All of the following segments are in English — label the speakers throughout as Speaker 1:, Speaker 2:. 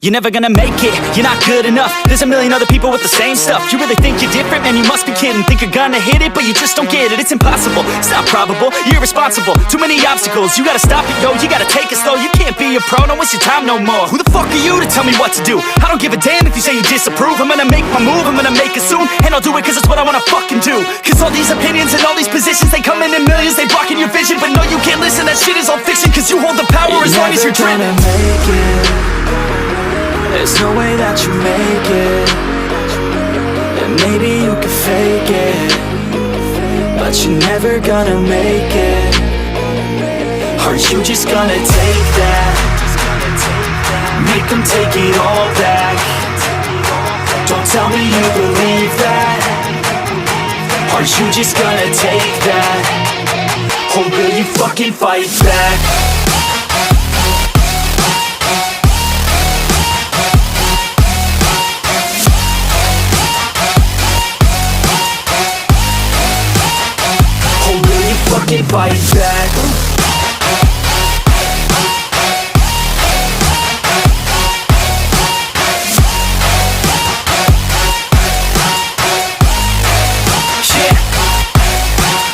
Speaker 1: You're never gonna make it, you're not good enough. There's a million other people with the same stuff. You really think you're different? Man, you must be kidding. Think you're gonna hit it, but you just don't get it. It's impossible, it's not probable, you're irresponsible. Too many obstacles, you gotta stop it, yo. You gotta take it slow, you can't be a pro. Don't waste your time no more. Who the fuck are you to tell me what to do? I don't give a damn if you say you disapprove. I'm gonna make my move, I'm gonna make it soon. And I'll do it cause it's what I wanna fucking do. Cause all these opinions and all these positions, they come in millions, they blocking your vision. But no, you can't listen, that shit is all fiction. Cause you hold the power as long as you're dreaming.
Speaker 2: There's no way that you make it. And maybe you can fake it, but you're never gonna make it. Aren't you just gonna take that? Make them take it all back. Don't tell me you believe that. Aren't you just gonna take that? Or will you fucking fight back? Fucking fight back.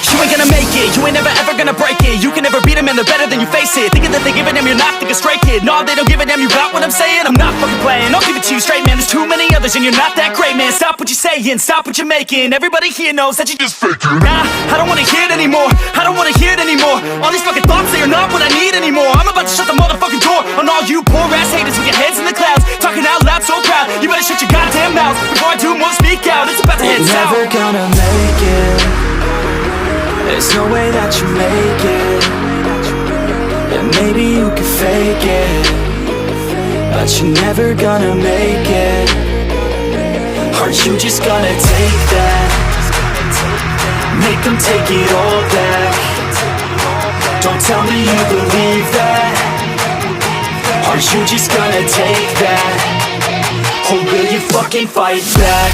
Speaker 2: You ain't gonna make it, you ain't never ever gonna break it. You can never beat them and they're better than you face it. Thinking that they give a damn, you're not thinking straight, kid. No, they don't give a damn, you got what I'm saying? I'm not fucking playing, I'll give it to you straight, man. There's too many others and you're not that great, man. Stop what you're saying, stop what you're making. Everybody here knows that you just faking. Nah, I don't wanna hear it anymore, I don't wanna hear it anymore. All these fucking thoughts, they are not what I need anymore. I'm about to shut the motherfucking door on all you poor ass haters with your heads in the clouds, talking out loud so proud. You better shut your goddamn mouth before I do more speak out. It's about to head south. You're never gonna make it. There's no way that you make it. And maybe you can fake it, but you're never gonna make it. Aren't you just gonna take that? Make them take it all back. Don't tell me you believe that. Aren't you just gonna take that? Or will you fucking fight back?